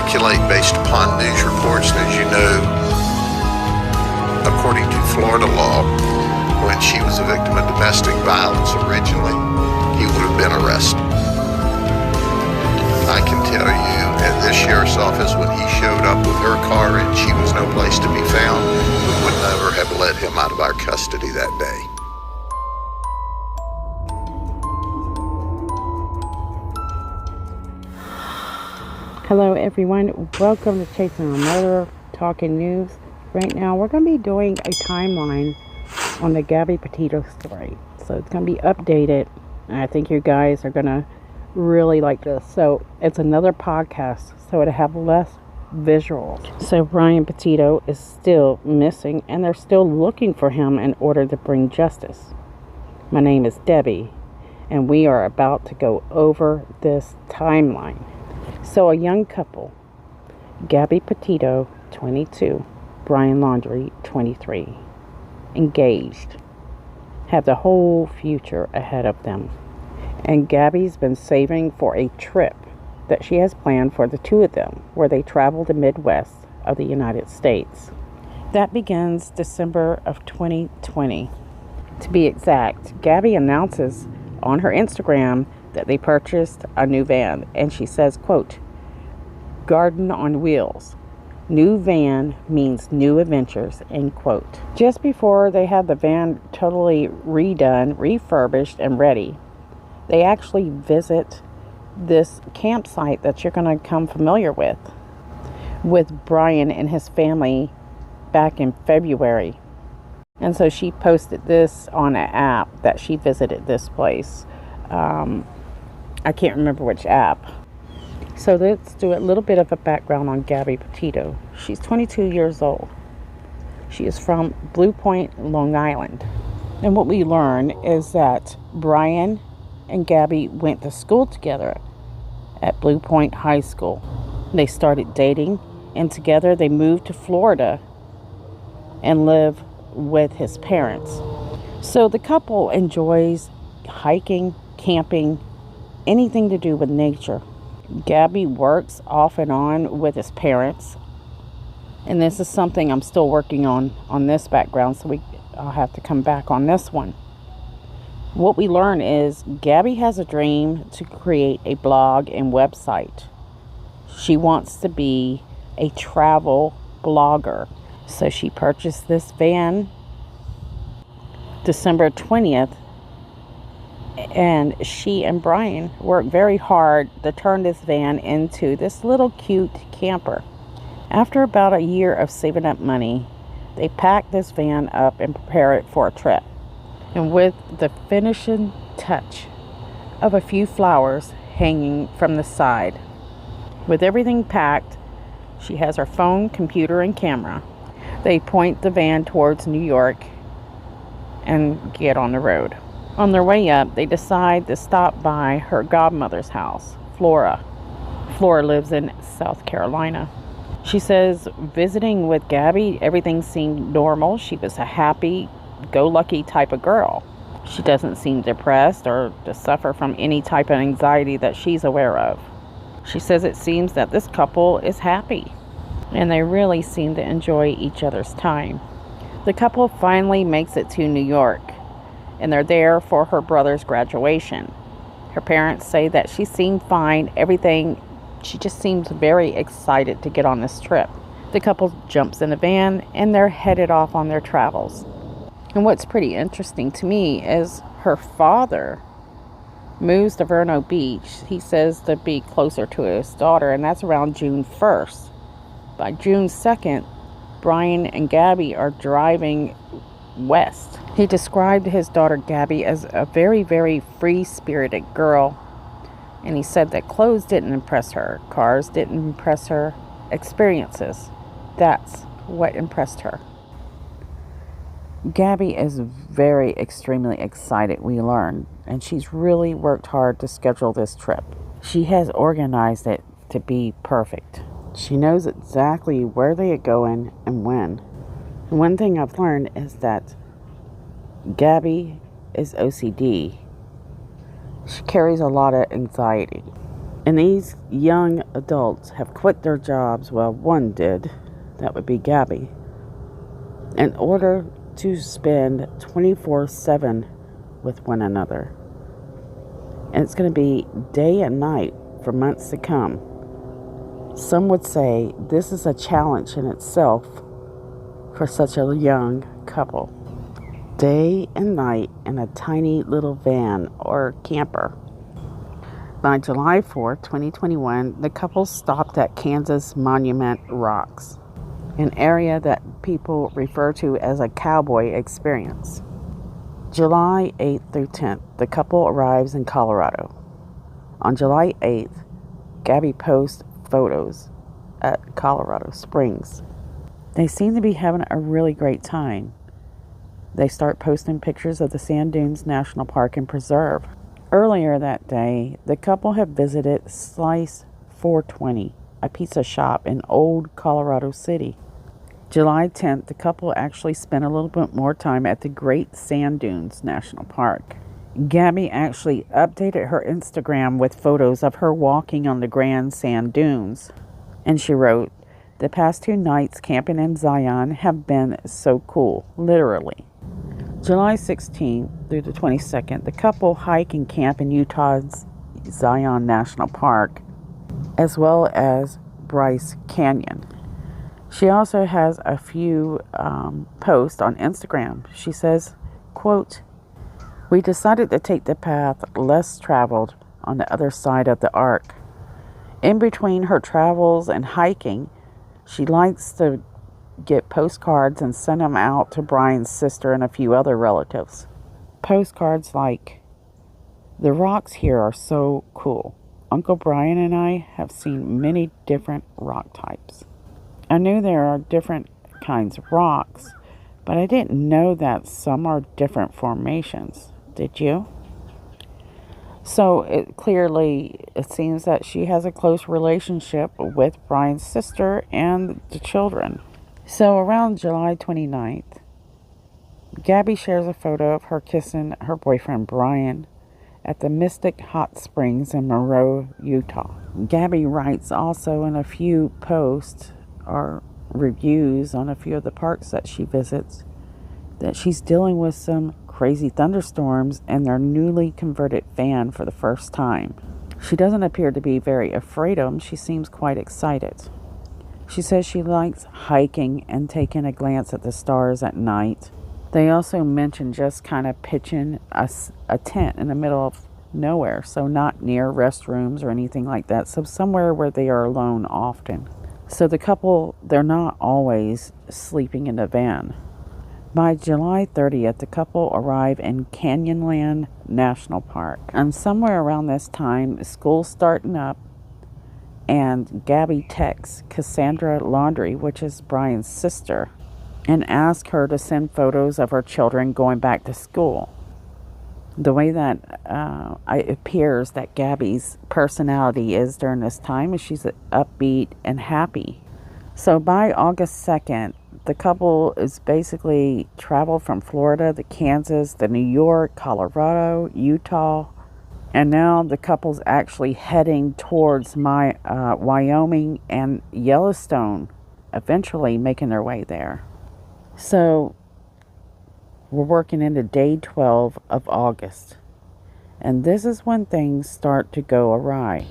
speculate based upon news reports. And as you know, according to Florida law, when she was a victim of domestic violence originally, he would have been arrested. I can tell you, at this sheriff's office, when he showed up with her car and she was no place to be found, we would never have let him out of our custody that day. Hello everyone, welcome to Chasing a Murderer Talking News. Right now we're going to be doing a timeline on the Gabby Petito story. So it's going to be updated, and I think you guys are going to really like this. So it's another podcast, so it'll have less visuals. So Brian Petito is still missing, and they're still looking for him in order to bring justice. My name is Debbie, and we are about to go over this timeline. So a young couple, Gabby Petito, 22, Brian Laundrie, 23, engaged, have the whole future ahead of them. And Gabby's been saving for a trip that she has planned for the two of them, where they travel the Midwest of the United States. That begins December of 2020. To be exact, Gabby announces on her Instagram that they purchased a new van, and she says, quote, "Garden on wheels. New van means new adventures," end quote. Just before they had the van totally redone, refurbished, and ready, they actually visit this campsite that you're going to become familiar with Brian and his family back in February. And so she posted this on an app that she visited this place. I can't remember which app. So let's do a little bit of a background on Gabby Petito. She's 22 years old. She is from Blue Point, Long Island. And what we learn is that Brian and Gabby went to school together at Blue Point High School. They started dating, and together they moved to Florida and live with his parents. So the couple enjoys hiking, camping, anything to do with nature. Gabby works off and on with his parents, and this is something I'm still working on this background, so I'll have to come back on this one. What we learn is Gabby has a dream to create a blog and website. She wants to be a travel blogger. So she purchased this van December 20th, and she and Brian worked very hard to turn this van into this little cute camper. After about a year of saving up money, they packed this van up and prepare it for a trip. And with the finishing touch of a few flowers hanging from the side. With everything packed, she has her phone, computer, and camera. They point the van towards New York and get on the road. On their way up, they decide to stop by her godmother's house, Flora. Flora lives in South Carolina. She says visiting with Gabby, everything seemed normal. She was a happy-go-lucky type of girl. She doesn't seem depressed or to suffer from any type of anxiety that she's aware of. She says it seems that this couple is happy, and they really seem to enjoy each other's time. The couple finally makes it to New York, and they're there for her brother's graduation. Her parents say that she seemed fine, everything. She just seems very excited to get on this trip. The couple jumps in the van, and they're headed off on their travels. And what's pretty interesting to me is her father moves to Verno Beach. He says to be closer to his daughter, and that's around June 1st. By June 2nd, Brian and Gabby are driving west. He described his daughter Gabby as a very, very free-spirited girl, and he said that clothes didn't impress her, cars didn't impress her, experiences, that's what impressed her. Gabby is very extremely excited, we learn, and she's really worked hard to schedule this trip. She has organized it to be perfect. She knows exactly where they are going and when. One thing I've learned is that Gabby is OCD. She carries a lot of anxiety. And these young adults have quit their jobs. Well, one did. That would be Gabby. In order to spend 24/7 with one another. And it's going to be day and night for months to come. Some would say this is a challenge in itself for such a young couple. Day and night in a tiny little van or camper. By July 4th, 2021, the couple stopped at Kansas Monument Rocks, an area that people refer to as a cowboy experience. July 8th through 10th, the couple arrives in Colorado. On July 8th, Gabby posts photos at Colorado Springs. They seem to be having a really great time. They start posting pictures of the Sand Dunes National Park and Preserve. Earlier that day, the couple had visited Slice 420, a pizza shop in Old Colorado City. July 10th, the couple actually spent a little bit more time at the Great Sand Dunes National Park. Gabby actually updated her Instagram with photos of her walking on the Grand Sand Dunes. And she wrote, "The past 2 nights camping in Zion have been so cool, literally." July 16th through the 22nd, the couple hike and camp in Utah's Zion National Park, as well as Bryce Canyon. She also has a few posts on Instagram. She says, quote, "We decided to take the path less traveled on the other side of the arc. In between her travels and hiking, she likes to get postcards and send them out to Brian's sister and a few other relatives. Postcards like, 'The rocks here are so cool. Uncle Brian and I have seen many different rock types. I knew there are different kinds of rocks, but I didn't know that some are different formations. Did you?' So it seems that she has a close relationship with Brian's sister and the children. So around July 29th, Gabby shares a photo of her kissing her boyfriend Brian at the Mystic Hot Springs in Monroe, Utah. Gabby writes also in a few posts or reviews on a few of the parks that she visits that she's dealing with some crazy thunderstorms in their newly converted van for the first time. She doesn't appear to be very afraid of them. She seems quite excited. She says she likes hiking and taking a glance at the stars at night. They also mention just kind of pitching a tent in the middle of nowhere, so not near restrooms or anything like that, so somewhere where they are alone often. So the couple, they're not always sleeping in the van. By July 30th, the couple arrive in Canyonland National Park. And somewhere around this time, school's starting up, and Gabby texts Cassandra Laundrie, which is Brian's sister, and asks her to send photos of her children going back to school. The way that it appears that Gabby's personality is during this time is she's upbeat and happy. So by August 2nd, the couple is basically traveled from Florida to Kansas, to New York, Colorado, Utah, and now the couple's actually heading towards Wyoming and Yellowstone, eventually making their way there. So we're working into day 12 of August. And this is when things start to go awry.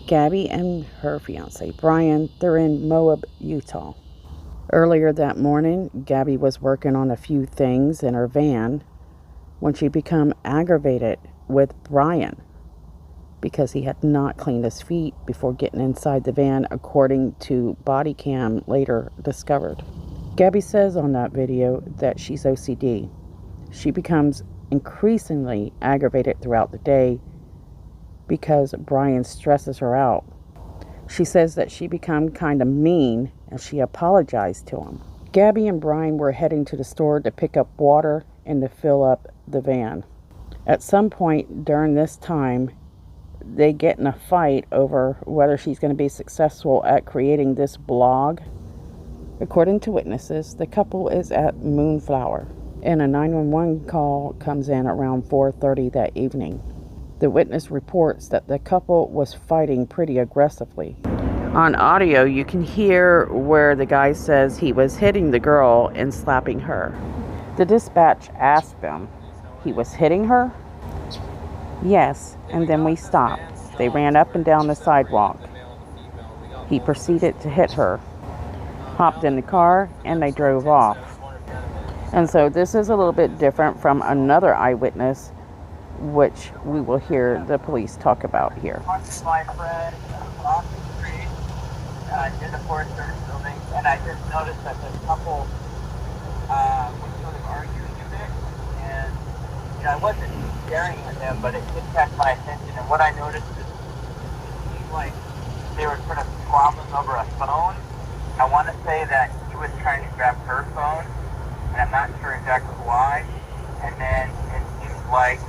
Gabby and her fiance, Brian, they're in Moab, Utah. Earlier that morning, Gabby was working on a few things in her van when she became aggravated with Brian because he had not cleaned his feet before getting inside the van, according to body cam later discovered. Gabby says on that video that she's OCD. She becomes increasingly aggravated throughout the day because Brian stresses her out. She says that she became kind of mean and she apologized to him. Gabby and Brian were heading to the store to pick up water and to fill up the van. At some point during this time, they get in a fight over whether she's going to be successful at creating this blog. According to witnesses, the couple is at Moonflower, and a 911 call comes in around 4:30 that evening. The witness reports that the couple was fighting pretty aggressively. On audio, you can hear where the guy says he was hitting the girl and slapping her. The dispatch asked them, "He was hitting her?" "Yes, and then we stopped. They ran up and down the sidewalk. He proceeded to hit her, hopped in the car, and they drove off." And so this is a little bit different from another eyewitness, which we will hear the police talk about here. My friend off the street near the Forest Service building, and I just noticed that the couple was sort of arguing a bit, and I wasn't staring at them, but it did catch my attention. And what I noticed is it seemed like they were sort of squabbling over a phone. I want to say that he was trying to grab her phone, and I'm not sure exactly why. And then it seems like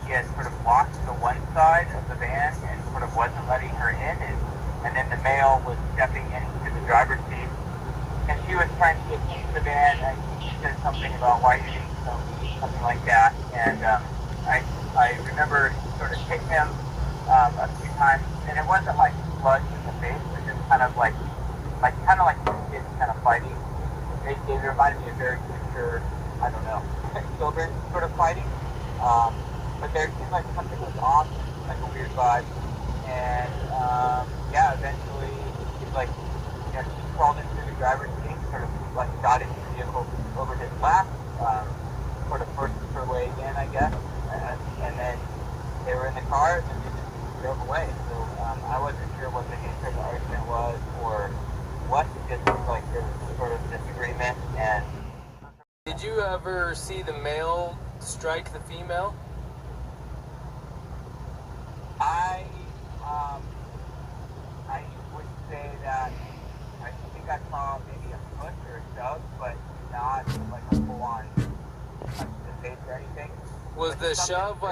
he had sort of blocked the one side of the van and sort of wasn't letting her in, and then the male was stepping into the driver's seat, and she was trying to get into the van, and he said something about why you didn't tell me, something like that. And I remember sort of hitting him a few times, and it wasn't like blood in the face, it was just kind of like kids kind of fighting. They reminded me of very mature, I don't know, children sort of fighting. But there seemed like something was off, like a weird vibe. And yeah, eventually it seemed like she crawled into the driver's seat, sort of like got into the vehicle over his lap, sort of forced her way in, I guess. And then they were in the car, and then they just drove away. So I wasn't sure what the nature of the argument was or what. It just seemed like there was some sort of disagreement. And did you ever see the male strike the female? I would say that I think I saw maybe a push or a shove, but not like a full-on punch to the face or anything. Was the shove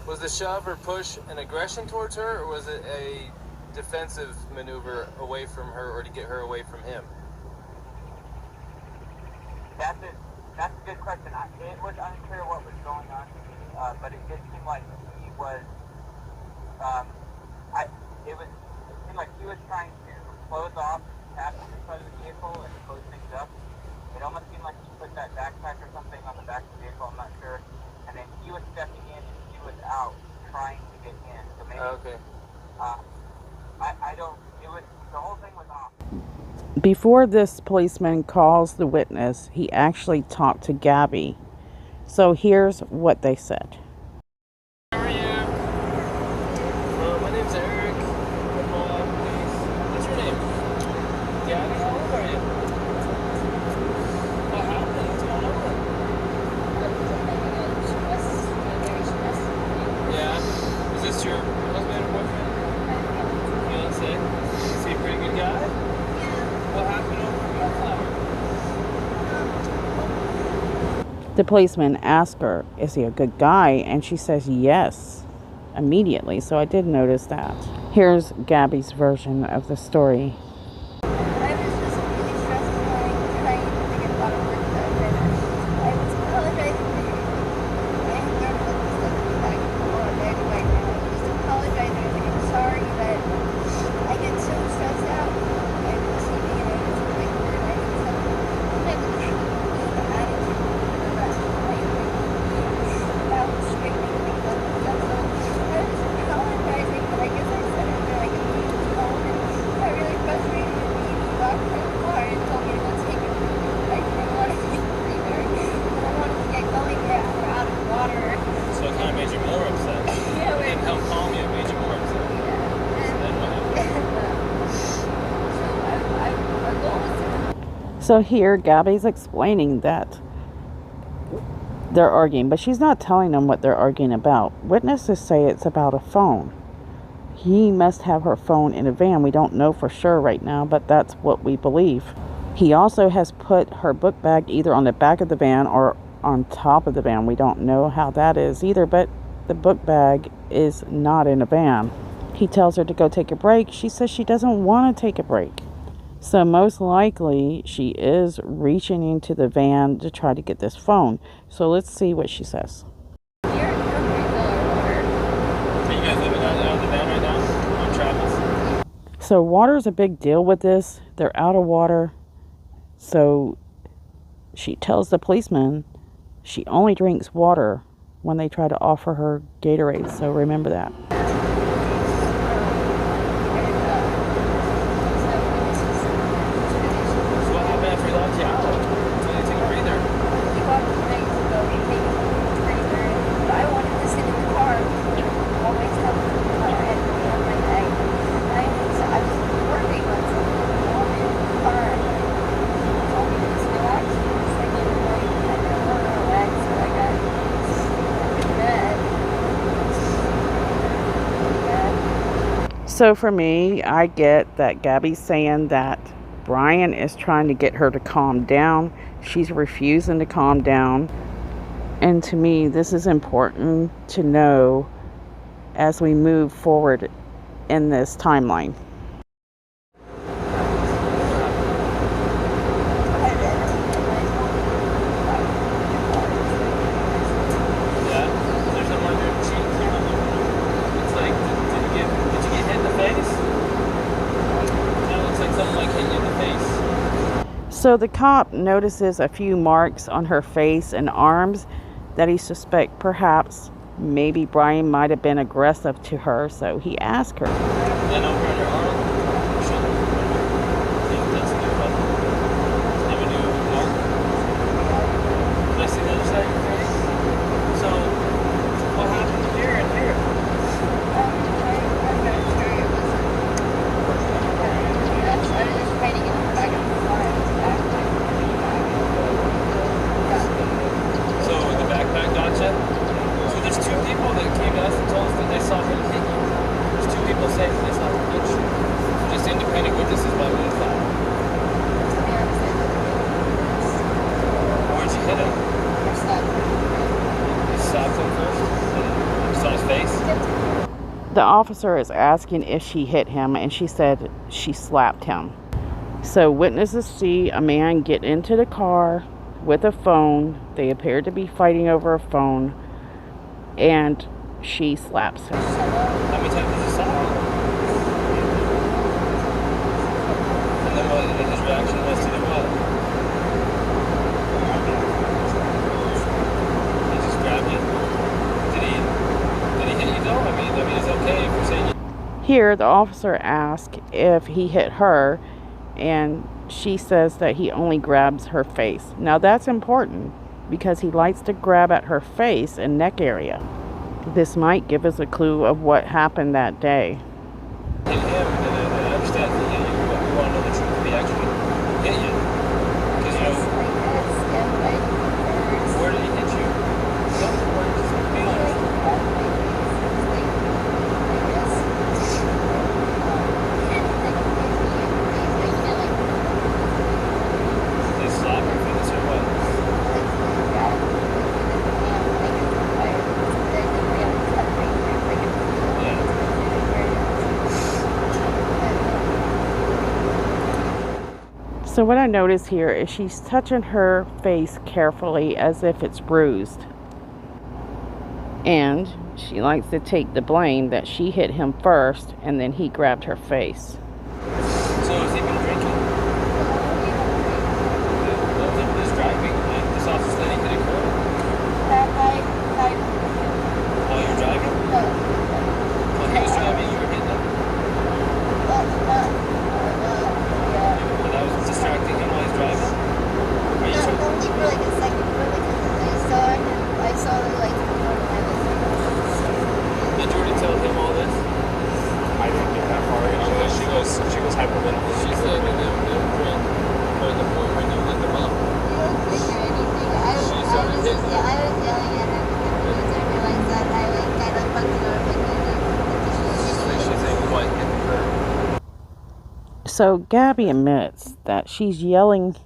was the shove or push an aggression towards her, or was it a defensive maneuver away from her, or to get her away from him? That's a good question. It was unclear what was going on to me, but it did seem like he was. It seemed like he was trying to close off the passenger side of the vehicle and close things up. It almost seemed like he put that backpack or something on the back of the vehicle. I'm not sure. And then he was stepping in and she was out trying to get in. So maybe. Okay. I don't. It was the whole thing was off. Before this policeman calls the witness, he actually talked to Gabby. So here's what they said. How are you? My name's Eric. Moab, please. What's your name? Gabby, how old are you? What happened? What's going on? Yeah? Is this your husband or boyfriend? Fiance? Is he a pretty good guy? What happened over your The policeman asked her, "Is he a good guy?" And she says yes, immediately. So I did notice that. Here's Gabby's version of the story. I was just really stressed and I couldn't get a lot of work done. And I was apologizing to you. I have learned what this looks like before I'm ready right now. I was just apologizing. I was like, I'm sorry that I get so stressed out. I was sleeping and I was like, and I just sometimes it's the attitude of that about straightening things up and stuff. So I was apologizing, but I guess I said it for like a minute phone and got really frustrated with me. He locked my car and told me to go take a breather. I didn't want to take a breather. And I wanted to get going. Yeah, we're out of water. So it kind of made you more upset. Yeah, It didn't help calm you, it made you more upset. and Then what happened? so our goal was to So here, Gabby's explaining that they're arguing, but she's not telling them what they're arguing about. Witnesses say it's about a phone. He must have her phone in a van. We don't know for sure right now, but that's what we believe. He also has put her book bag either on the back of the van or on top of the van. We don't know how that is either, but the book bag is not in a van. He tells her to go take a break. She says she doesn't want to take a break. So most likely she is reaching into the van to try to get this phone. So let's see what she says. You're $3 water. So water is a big deal with this. They're out of water. So she tells the policeman she only drinks water when they try to offer her Gatorade. So remember that. So for me, I get that Gabby's saying that Brian is trying to get her to calm down. She's refusing to calm down. And to me, this is important to know as we move forward in this timeline. So the cop notices a few marks on her face and arms that he suspects perhaps maybe Brian might have been aggressive to her, so he asked her. The officer is asking if she hit him, and she said she slapped him. So witnesses see a man get into the car with a phone. They appear to be fighting over a phone, and she slaps him. How many times did you slap him? And then what his reaction was to do what? He just grabbed you? Did he hit you though? I mean it's okay if you're saying. Here, the officer asks if he hit her, and she says that he only grabs her face. Now that's important because he likes to grab at her face and neck area. This might give us a clue of what happened that day. Hit him, and I understand he hit you, but we want to know the truth. Did he actually hit you? Because you know, where did he hit you? Just be honest. Did he slap your face or what? So what I notice here is she's touching her face carefully as if it's bruised. And she likes to take the blame that she hit him first and then he grabbed her face. So has he been drinking? This driving, this officer said he could occur? While you're driving? When he was driving, you were hitting him? But that was distracting him while he's driving? Are you sure? Only for like a second, I saw the like. Did Jordan tell him all this? I didn't get that far. She was hyperventilating. She said that they were drunk by the point when you lit them up. She started hitting him. I was yelling at her because I realized that I like kind of fucked it up and She's saying what hit her. So Gabby admits that she's yelling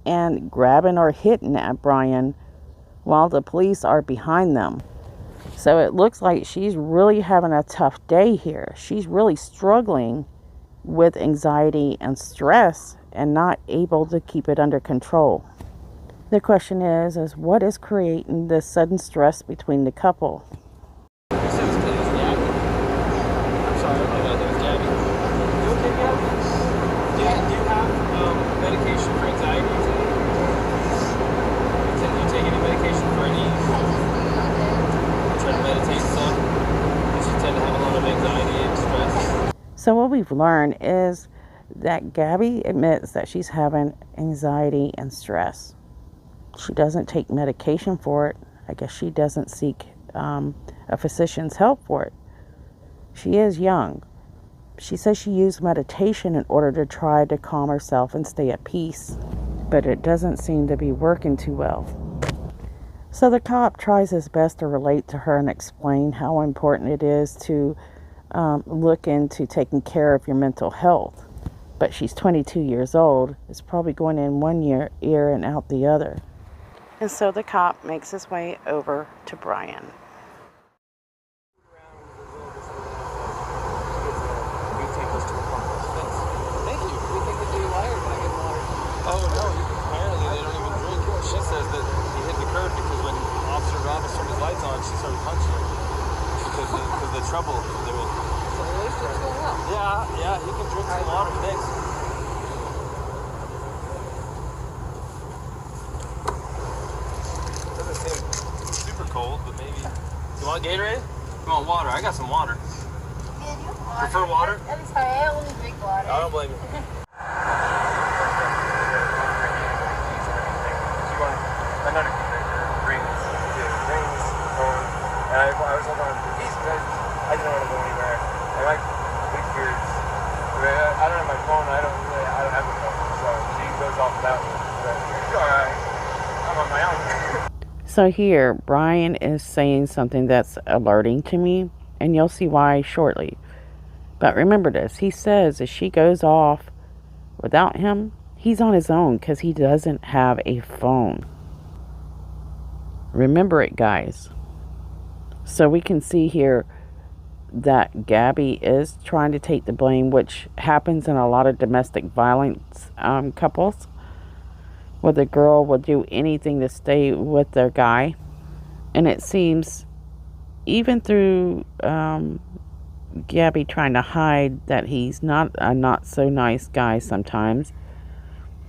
and grabbing or hitting at Brian while the police are behind them. So it looks like she's really having a tough day here. She's really struggling with anxiety and stress and not able to keep it under control. The question is what is creating this sudden stress between the couple? I'm sorry, I thought it was Gabby. You okay, we've learned is that Gabby admits that she's having anxiety and stress. She doesn't take medication for it. I guess she doesn't seek a physician's help for it. She is young. She says she used meditation in order to try to calm herself and stay at peace, but it doesn't seem to be working too well. So the cop tries his best to relate to her and explain how important it is to look into taking care of your mental health. But she's 22 years old. It's probably going in one ear and out the other. And so the cop makes his way over to Brian. Thank you. We think that you lied when I get water. Oh no, apparently they don't even drink. She says that he hit the curb because when Officer Roberts turned his lights on, she started punching him because of the trouble they were in. So the relationship's going well. Yeah, he can drink some water. Thanks. Doesn't seem super cold, but maybe. You want Gatorade? You want water? I got some water. Yeah, you want water? Prefer water? I'm sorry, I only drink water. I don't blame you. Another rings, and I was holding on to the keys because I didn't want to go anywhere. And my big beards, I don't have my phone. I don't have a phone, so she goes off that one. But it's all right. I'm on my own. So here, Brian is saying something that's alerting to me, and you'll see why shortly. But remember this, he says if she goes off without him, he's on his own because he doesn't have a phone. Remember it, guys. So we can see here that Gabby is trying to take the blame, which happens in a lot of domestic violence couples, where the girl will do anything to stay with their guy. And it seems, even through Gabby trying to hide that he's not a not so nice guy sometimes,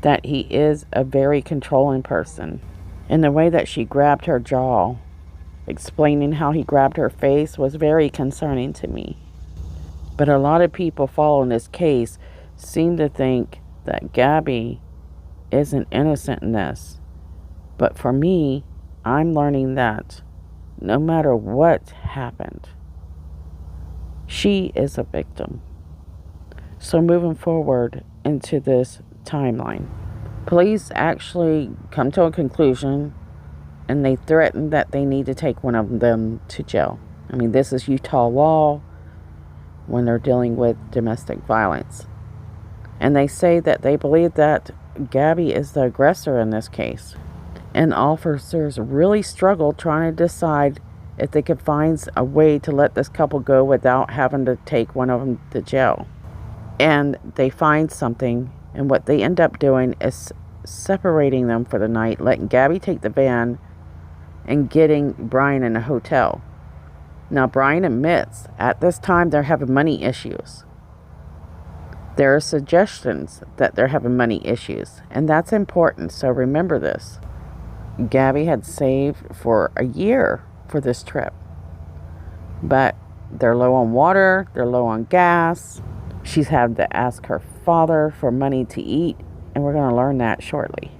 that he is a very controlling person. And the way that she grabbed her jaw, explaining how he grabbed her face, was very concerning to me. But a lot of people following this case seem to think that Gabby isn't innocent in this. But for me, I'm learning that no matter what happened, she is a victim. So moving forward into this timeline, police actually come to a conclusion, and they threaten that they need to take one of them to jail. I mean, this is Utah law when they're dealing with domestic violence. And they say that they believe that Gabby is the aggressor in this case. And officers really struggled trying to decide if they could find a way to let this couple go without having to take one of them to jail. And they find something, and what they end up doing is separating them for the night, letting Gabby take the van and getting Brian in a hotel. Now, Brian admits at this time they're having money issues. There are suggestions that they're having money issues, and that's important, so remember this. Gabby had saved for a year for this trip, but they're low on water, they're low on gas. She's had to ask her father for money to eat, and we're going to learn that shortly.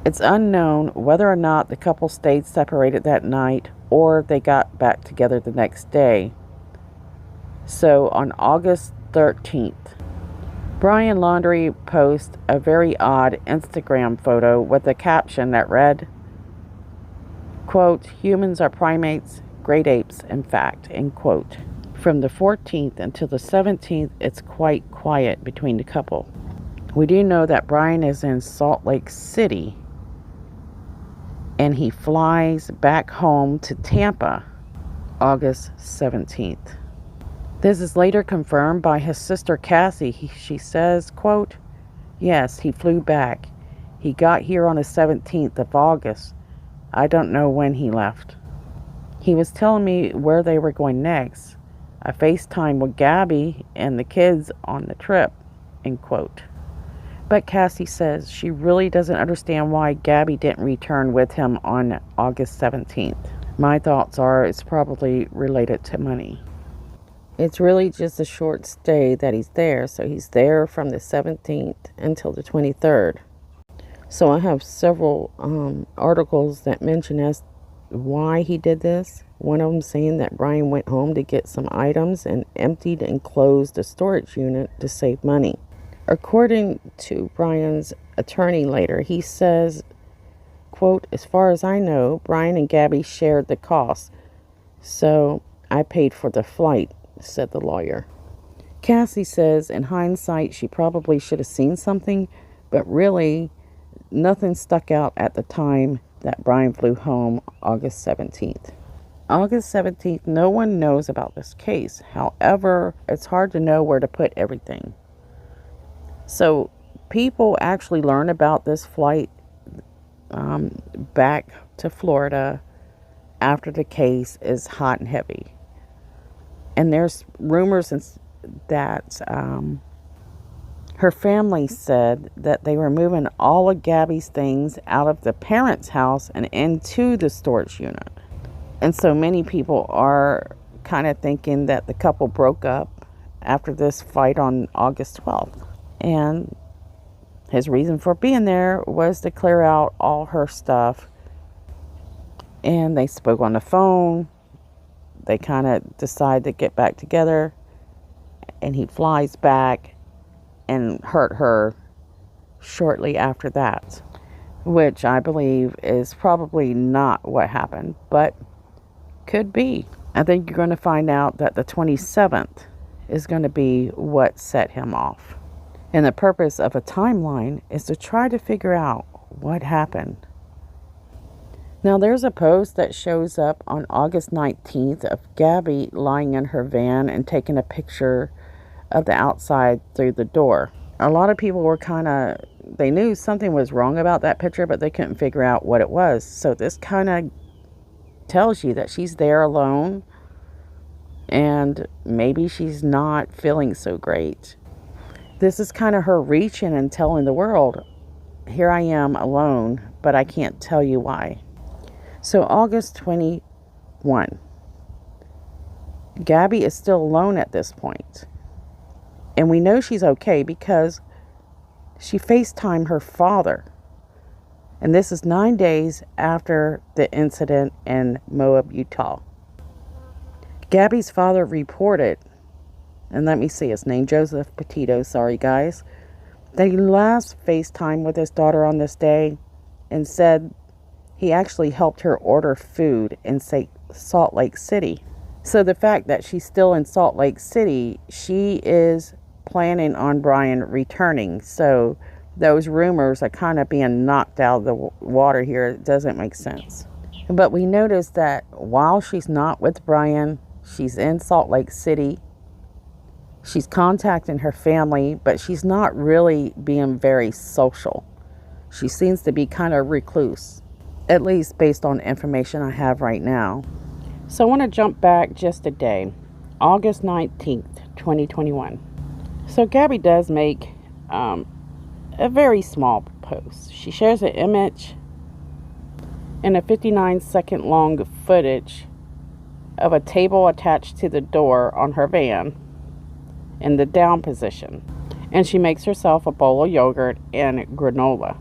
It's unknown whether or not the couple stayed separated that night or they got back together the next day. So on August 13th, Brian Laundrie posts a very odd Instagram photo with a caption that read, quote, "Humans are primates, great apes, in fact," end quote. From the 14th until the 17th, it's quite quiet between the couple. We do know that Brian is in Salt Lake City, and he flies back home to Tampa August 17th. This is later confirmed by his sister Cassie. She says, quote, "Yes, he flew back. He got here on the 17th of August. I don't know when he left. He was telling me where they were going next. I FaceTime with Gabby and the kids on the trip," end quote. But Cassie says she really doesn't understand why Gabby didn't return with him on August 17th. My thoughts are it's probably related to money. It's really just a short stay that he's there. So he's there from the 17th until the 23rd. So I have several articles that mention as why he did this. One of them saying that Brian went home to get some items and emptied and closed the storage unit to save money. According to Brian's attorney later, he says, quote, "As far as I know, Brian and Gabby shared the cost. So I paid for the flight," said the lawyer. Cassie says in hindsight she probably should have seen something, but really nothing stuck out at the time that Brian flew home August 17th. August 17th, no one knows about this case. However, it's hard to know where to put everything. So people actually learn about this flight back to Florida after the case is hot and heavy. And there's rumors that her family said that they were moving all of Gabby's things out of the parents' house and into the storage unit. And so many people are kind of thinking that the couple broke up after this fight on August 12th. And his reason for being there was to clear out all her stuff. And they spoke on the phone. They kind of decide to get back together. And he flies back and hurt her shortly after that, which I believe is probably not what happened, but could be. I think you're going to find out that the 27th is going to be what set him off. And the purpose of a timeline is to try to figure out what happened. Now, there's a post that shows up on August 19th of Gabby lying in her van and taking a picture of the outside through the door. A lot of people were they knew something was wrong about that picture, but they couldn't figure out what it was. So this kind of tells you that she's there alone and maybe she's not feeling so great. This is kind of her reaching and telling the world, here I am alone, but I can't tell you why. So August 21, Gabby is still alone at this point. And we know she's okay because she FaceTimed her father. And this is 9 days after the incident in Moab, Utah. Gabby's father reported, and let me see his name, Joseph Petito, sorry guys, that he last FaceTimed with his daughter on this day and said he actually helped her order food in Salt Lake City. So the fact that she's still in Salt Lake City, she is planning on Brian returning. So those rumors are kind of being knocked out of the water here. It doesn't make sense. But we notice that while she's not with Brian, she's in Salt Lake City. She's contacting her family, but she's not really being very social. She seems to be kind of recluse, at least based on information I have right now. So I want to jump back just a day, August 19th, 2021. So Gabby does make a very small post. She shares an image and a 59-second long footage of a table attached to the door on her van in the down position. And she makes herself a bowl of yogurt and granola.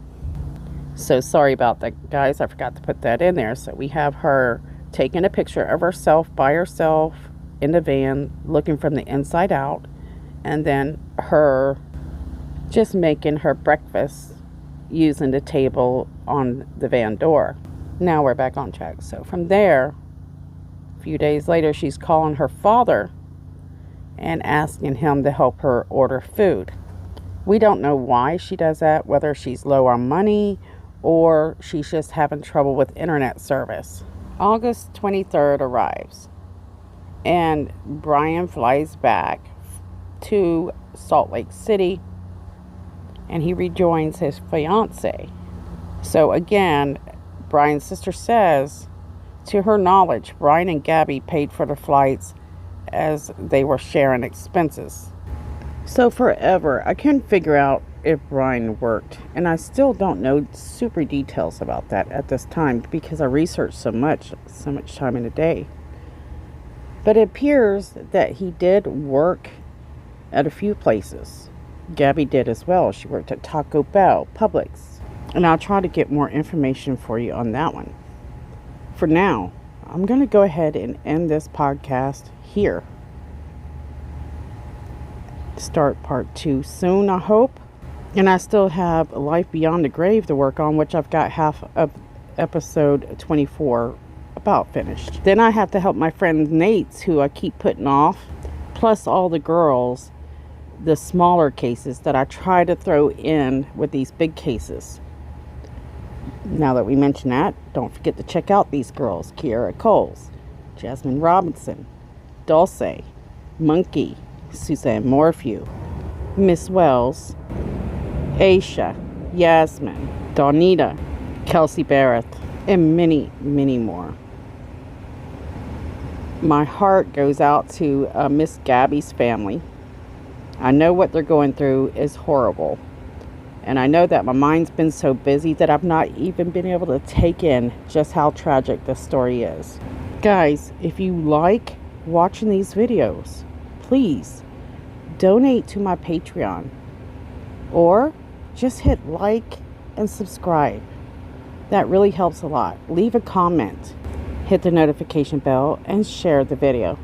So sorry about that, guys. I forgot to put that in there. So we have her taking a picture of herself by herself in the van, looking from the inside out. And then her just making her breakfast using the table on the van door. Now we're back on track. So from there, a few days later, she's calling her father and asking him to help her order food. We don't know why she does that, whether she's low on money or she's just having trouble with internet service. August 23rd arrives and Brian flies back to Salt Lake City and he rejoins his fiance. So again, Brian's sister says, to her knowledge, Brian and Gabby paid for the flights as they were sharing expenses. So forever, I couldn't figure out if Brian worked, and I still don't know super details about that at this time because I researched so much time in a day. But it appears that he did work at a few places. Gabby did as well. She worked at Taco Bell, Publix. And I'll try to get more information for you on that one. For now, I'm going to go ahead and end this podcast here. Start part 2 soon, I hope. And I still have Life Beyond the Grave to work on, which I've got half of episode 24 about finished. Then I have to help my friend Nate's, who I keep putting off, plus all the girls, the smaller cases that I try to throw in with these big cases. Now that we mention that, don't forget to check out these girls: Kiara Coles, Jasmine Robinson, Dulce, Monkey, Suzanne Morphew, Miss Wells, Aisha, Yasmin, Donita, Kelsey Barrett, and many, many more. My heart goes out to Miss Gabby's family. I know what they're going through is horrible. And I know that my mind's been so busy that I've not even been able to take in just how tragic this story is. Guys, if you like watching these videos, please donate to my Patreon. Or just hit like and subscribe. That really helps a lot. Leave a comment, hit the notification bell, and share the video.